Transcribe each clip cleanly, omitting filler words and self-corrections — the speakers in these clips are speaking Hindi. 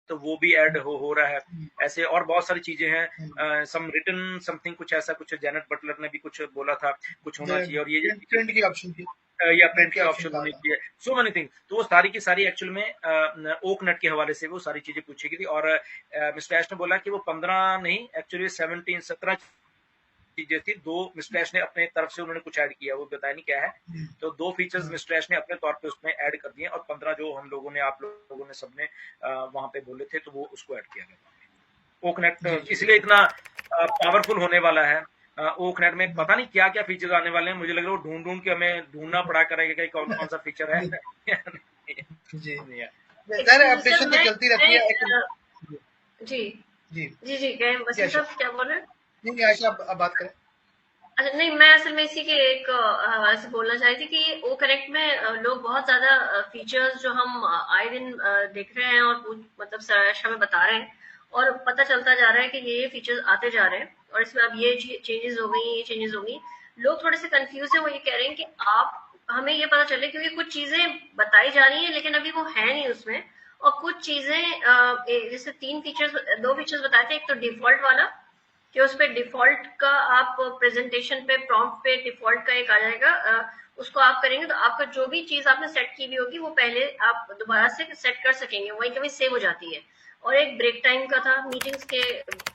तो वो भी ऐड हो रहा है। ऐसे और बहुत सारी चीजें हैं, सम रिटन समथिंग, कुछ ऐसा कुछ जेनेट बटलर ने भी कुछ बोला था कुछ होना चाहिए, और ये जो प्रिंट की ऑप्शन थी, या प्रिंट प्रिंट की की ऑप्शन ऑप्शन कहा होनी था। चाहिए, सो मेनी थिंग। तो वो सारी की सारी एक्चुअल में ओक नट के हवाले से वो सारी चीजें पूछी गई थी। और मिस्टर ऐश ने बोला कि वो 15 नहीं, एक्चुअली 17 17 चीजें थी। दो मिस्टर ऐश ने अपने तरफ से उन्होंने कुछ ऐड किया, वो बताया नहीं क्या है। तो 2 फीचर्स मिस्टर ऐश ने अपने तौर पे उसमें ऐड कर दिए, और 15 जो हम लोगों ने, आप लोगों ने सबने वहां पे बोले थे, तो वो उसको ऐड किया गया। जी ओकनेट जी इसलिए बिल्कुल। इतना पावरफुल होने वाला है। ओकनेट में पता नहीं क्या क्या फीचर्स आने वाले हैं, मुझे लग रहा है वो ढूंढ ढूंढ के हमें ढूंढना पड़ा करेगा कि कौन कौन सा फीचर है। जी जी, नहीं है। सर एक्चुअली सर अपडेशन तो चलती रहती है एक। मैं जी जी जी जी कहें जी वसीम आयशा, साहब क्या बोल रहे हैं? नहीं आयशा आप बात करें। अच्छा नहीं, मैं असल में इसी के एक हवाले से बोलना चाह रही थी कि वो कनेक्ट में लोग बहुत ज्यादा फीचर्स जो हम आए दिन देख रहे हैं और मतलब सराहना में बता रहे हैं, और पता चलता जा रहा है कि ये फीचर्स आते जा रहे हैं, और इसमें अब ये चेंजेस हो गई, ये चेंजेस हो गई। लोग थोड़े से कंफ्यूज हैं, वो ये कह रहे हैं कि आप हमें ये पता चले, क्योंकि कुछ चीजें बताई जा रही है लेकिन अभी वो है नहीं उसमें। और कुछ चीजें जैसे 3 फीचर्स, 2 फीचर्स बताए थे, एक तो डिफॉल्ट वाला कि उस पे डिफॉल्ट का आप प्रेजेंटेशन पे प्रॉम्प्ट पे डिफॉल्ट का एक आ जाएगा, उसको आप करेंगे तो आपका जो भी चीज आपने सेट की हुई होगी वो पहले आप दोबारा से सेट कर सकेंगे, वहीं कभी सेव हो जाती है। और एक ब्रेक टाइम का था, मीटिंग्स के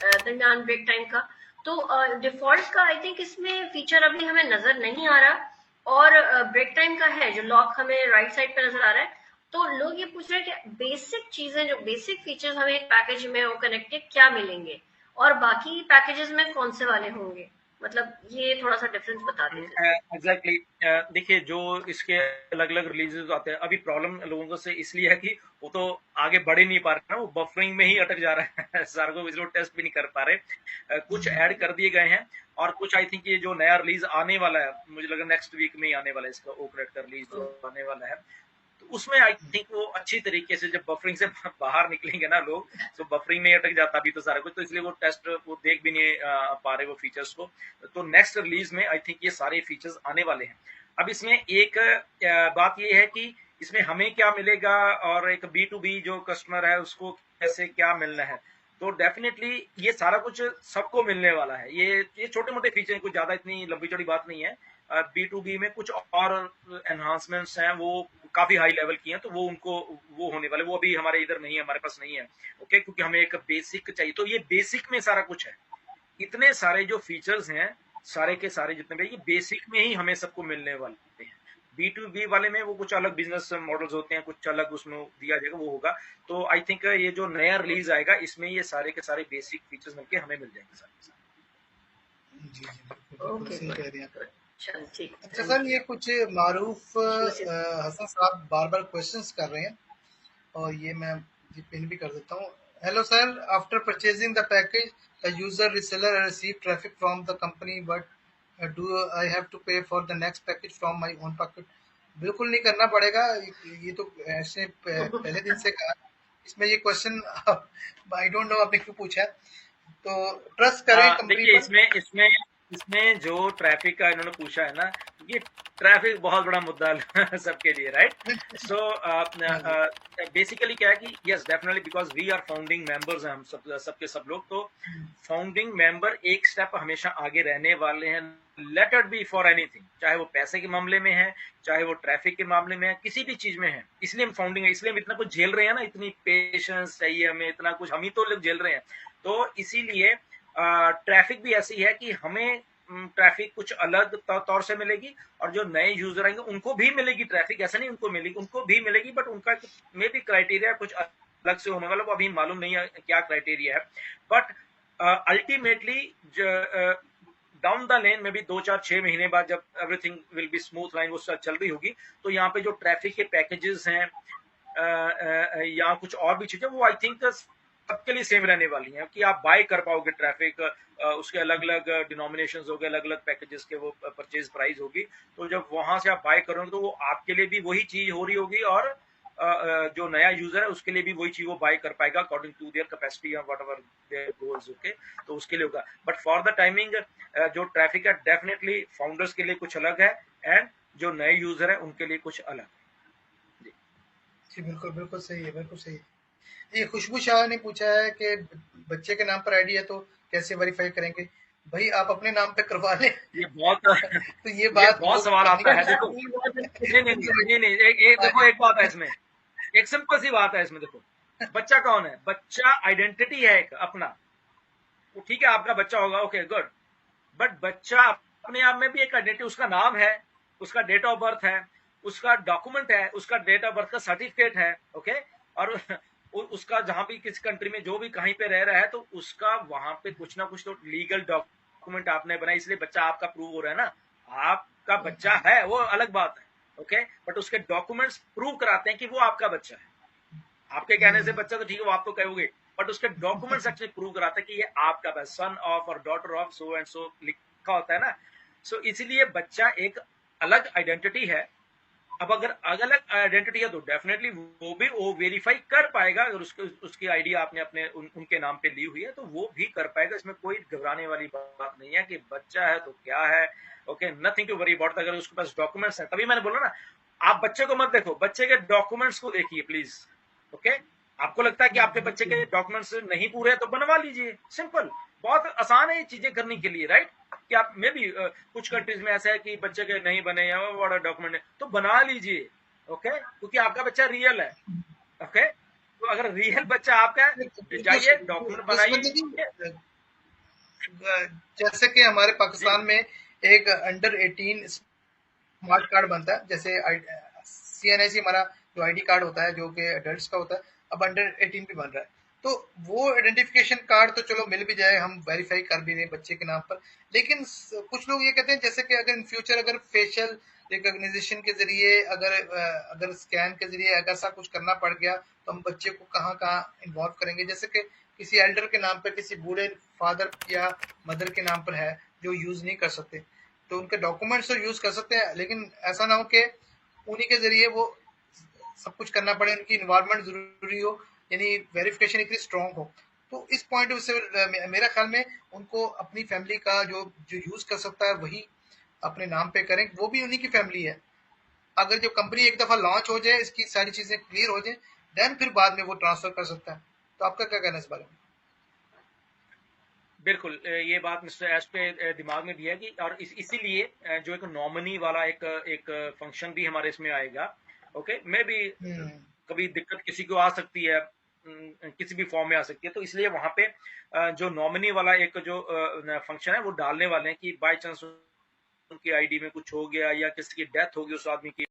दरमियान ब्रेक टाइम का। तो डिफॉल्ट का आई थिंक इसमें फीचर अभी हमें नजर नहीं आ रहा, और ब्रेक टाइम का है जो लॉक हमें राइट साइड पे नजर आ रहा है। तो लोग ये पूछ रहे हैं कि बेसिक चीजें, जो बेसिक फीचर्स हमें एक पैकेज में वो कनेक्टेड क्या मिलेंगे, और बाकी पैकेजेस में कौन से वाले होंगे, मतलब ये थोड़ा सा डिफरेंस बता देते। एग्जैक्टली। देखिए, जो इसके अलग अलग रिलीजेस आते हैं, अभी प्रॉब्लम लोगों को से इसलिए है कि वो तो आगे बढ़ ही नहीं पा रहे ना, वो बफरिंग में ही अटक जा रहा है। सारे को विजुअल टेस्ट भी नहीं कर पा रहे। कुछ ऐड कर दिए गए हैं, और कुछ आई थिंक ये जो नया रिलीज आने वाला है, मुझे लगा नेक्स्ट वीक में ही आने वाला है इसका ओकरेट का रिलीज जो आने वाला है। तो उसमें आई थिंक वो अच्छी तरीके से जब बफरिंग से बाहर निकलेंगे ना लोग, तो बफरिंग में अटक जाता अभी तो सारा कुछ, तो इसलिए वो टेस्ट वो देख भी नहीं पा रहे वो फीचर्स को। तो नेक्स्ट रिलीज में आई थिंक ये सारे फीचर्स आने वाले हैं। अब इसमें एक बात ये है कि इसमें हमें क्या मिलेगा, और एक B2B जो कस्टमर है उसको कैसे क्या मिलना है। तो डेफिनेटली ये सारा कुछ सबको मिलने वाला है। ये छोटे मोटे फीचर हैं, कुछ ज्यादा इतनी लंबी चौड़ी बात नहीं है। B2B में कुछ और एनहांसमेंट्स हैं, वो काफी हाई लेवल की हैं, तो वो उनको वो होने वाले, वो अभी हमारे इधर नहीं है, हमारे पास नहीं है। ओके, क्योंकि हमें एक बेसिक चाहिए, तो ये बेसिक में सारा कुछ है। इतने सारे जो फीचर्स हैं, सारे के सारे जितने भी, ये बेसिक में ही हमें सबको मिलने वाले हैं। B2B वाले में वो कुछ अलग बिजनेस मॉडल्स होते हैं, कुछ अलग उसमें दिया जाएगा, वो होगा। तो आई थिंक ये जो नया रिलीज आएगा, इसमें ये सारे के सारे बेसिक फीचर्स मिलके हमें मिल जाएंगे सारे के सारे। जी जी बिल्कुल बिल्कुल ओके सही कह रहे हैं आप। चल ठीक, अच्छा सर, थैंक ये कुछ मारूफ यू। हसन साहब बार बार क्वेश्चंस कर रहे हैं, और ये मैं ये पिन भी कर देता हूँ। Hello sir, after purchasing the package the user reseller receive traffic from the company, but do I have to pay for the next package from my own pocket? बिल्कुल नहीं करना पड़ेगा, ये तो ऐसे पहले दिन से कहा। इसमें ये क्वेश्चन आई डोंट नो आपने क्यों पूछा है, तो ट्रस्ट करें कंपनी देखिए, पर। इसमें इसमें इसमें जो ट्रैफिक का इन्होंने पूछा है ना, ये ट्रैफिक बहुत बड़ा मुद्दा है सबके लिए, राइट। सो हाँ जी। बेसिकली क्या है कि yes definitely, because we are founding members हैं हम सबके सब लोग, तो फाउंडिंग मेंबर एक स्टेप हमेशा आगे रहने वाले हैं। Let it be for anything, चाहे वो पैसे के मामले में है, चाहे वो ट्रैफिक के मामले में है, किसी भी चीज में है। इसलिए हम फाउंडिंग है, इसलिए हम इतना कुछ झेल रहे हैं ना, इतनी पेशेंस चाहिए हमें, इतना कुछ हम ही तो लोग झेल रहे हैं। तो इसीलिए ट्रैफिक भी ऐसी है कि हमें ट्रैफिक कुछ अलग तौर से मिलेगी, और जो नए यूजर आएंगे उनको भी मिलेगी ट्रैफिक, ऐसा नहीं उनको मिलेगी, उनको भी मिलेगी, बट उनका मे भी क्राइटेरिया कुछ अलग से होने वाला, वो अभी मालूम नहीं है क्या क्राइटेरिया है। But ultimately down the lane में भी 2 4 6 महीने बाद जब everything will be smooth line वो चल रही होगी, तो यहाँ पे जो ट्रैफिक के पैकेजेस हैं या कुछ और भी चीजें, वो आई थिंक सबके लिए सेम रहने वाली हैं, कि आप बाय कर पाओगे ट्रैफिक। उसके अलग अलग डिनोमिनेशन हो गए, अलग अलग पैकेजेस के वो परचेज प्राइस होगी। तो जब वहां से आप बाय करोगे, तो वो आपके लिए भी वही चीज हो रही होगी, और जो नया यूजर है उसके लिए भी वही चीज वो बाय कर पाएगा अकॉर्डिंग टू देयर कैपेसिटी और व्हाटएवर देयर गोल्स। ओके, तो उसके लिए होगा। बट फॉर द टाइमिंग जो ट्रैफिक है, डेफिनेटली फाउंडर्स के लिए कुछ अलग है, एंड जो नए यूजर है उनके लिए कुछ अलग है। जी बिल्कुल बिल्कुल सही है, बिल्कुल सही है। ये खुशबू शाह ने पूछा है कि बच्चे के नाम पर आईडी है तो कैसे वेरीफाई करेंगे? भाई आप अपने नाम पे करवा लें। ये बहुत तो ये ये बात बहुत लोग सवाल नहीं आता है, करते। देखो। नहीं, एक देखो, एक बात है इसमें, एक सिंपल सी बात है इसमें। देखो, बच्चा कौन है? बच्चा आइडेंटिटी है एक अपना। वो ठीक है, आपका बच्चा होगा, ओके गुड, बट बच्चा अपने आप में भी एक आइडेंटिटी, उसका नाम है, उसका डेट ऑफ बर्थ है, उसका डॉक्यूमेंट है, उसका डेट ऑफ बर्थ का सर्टिफिकेट है, ओके। और उसका जहां भी किस कंट्री में जो भी कहीं पे रह रहा है, तो उसका वहां पे कुछ ना कुछ तो लीगल डॉक्यूमेंट आपने बनाया, इसलिए बच्चा आपका प्रूव हो रहा है ना। आपका बच्चा है वो अलग बात है, ओके, बट उसके डॉक्यूमेंट्स प्रूव कराते हैं कि वो आपका बच्चा है। आपके कहने से बच्चा तो ठीक है, वो आप तो कहोगे, बट उसके डॉक्यूमेंट्स एक्चुअली प्रूव कराते हैं कि ये आपका सन ऑफ और daughter of so and so लिखा होता है ना। सो इसलिए बच्चा एक अलग आइडेंटिटी है। अब अगर अलग आइडेंटिटी है तो डेफिनेटली वो वेरीफाई कर पाएगा। अगर उसकी आईडी आपने अपने उनके नाम पे ली हुई है तो वो भी कर पाएगा। इसमें कोई घबराने वाली बात नहीं है कि बच्चा है तो क्या है, okay, nothing to worry about. अगर उसके पास डॉक्यूमेंट्स हैं, तभी मैंने बोला ना, आप बच्चे को मत देखो, बच्चे के डॉक्यूमेंट्स को देखिए प्लीज, ओके। आपको लगता है कि आपके बच्चे के डॉक्यूमेंट्स नहीं पूरे हैं तो बनवा लीजिए, सिंपल। बहुत आसान है ये चीजें करने के लिए, राइट। कि आप मे भी कुछ कंट्रीज में ऐसा है कि बच्चे के नहीं बने या वाटर डॉक्यूमेंट है तो बना लीजिए, ओके, क्योंकि आपका बच्चा रियल है, ओके। तो अगर रियल बच्चा आपका है, जाइए डॉक्यूमेंट दुश्मनी बनाइए। की जैसे कि हमारे जी, पाकिस्तान में एक अंडर 18 स्मार्ट कार्ड बनता है। जैसे CNIC हमारा जो आईडी कार्ड होता है जो कि अडल्ट का होता है, अब अंडर 18 भी बन रहा है। तो वो आइडेंटिफिकेशन कार्ड तो चलो मिल भी जाए, हम वेरीफाई कर भी दें बच्चे के नाम पर। लेकिन कुछ लोग ये कहते हैं जैसे कि अगर इन फ्यूचर अगर फेशियल रिकॉग्निशन के जरिए अगर स्कैन के जरिए अगर ऐसा कुछ करना पड़ गया तो हम बच्चे को कहाँ कहाँ इन्वॉल्व करेंगे। जैसे कि किसी एल्डर के नाम पर, किसी बूढ़े फादर या मदर के नाम पर है जो यूज नहीं कर सकते, तो उनके डॉक्यूमेंट्स तो यूज कर सकते हैं, लेकिन ऐसा ना हो कि उन्हीं के जरिए वो सब कुछ करना पड़े, उनकी इन्वॉल्वमेंट जरूरी हो, यानी वेरिफिकेशन इतनी स्ट्रांग हो। तो इस पॉइंट से मेरा ख्याल में उनको अपनी फैमिली का जो जो यूज कर सकता है वही अपने नाम पे करें, वो भी उन्हीं की फैमिली है। अगर जो कंपनी एक दफा लॉन्च हो जाए, इसकी सारी चीजें क्लियर हो जाए, देन फिर बाद में वो ट्रांसफर कर सकता है। तो आपका क्या कहना है इस बारे में? बिल्कुल। ये बात मिस्टर एश पे दिमाग में भी है कि, और इसीलिए जो एक नॉमिनी वाला एक एक फंक्शन भी हमारे इसमें आएगा, ओके। मे भी हम्म। कभी दिक्कत किसी को आ सकती है, किसी भी फॉर्म में आ सकती है, तो इसलिए वहां पे जो नॉमिनी वाला एक जो फंक्शन है वो डालने वाले हैं कि बाय चांस उनकी आईडी में कुछ हो गया या किसी की डेथ हो गई उस आदमी की,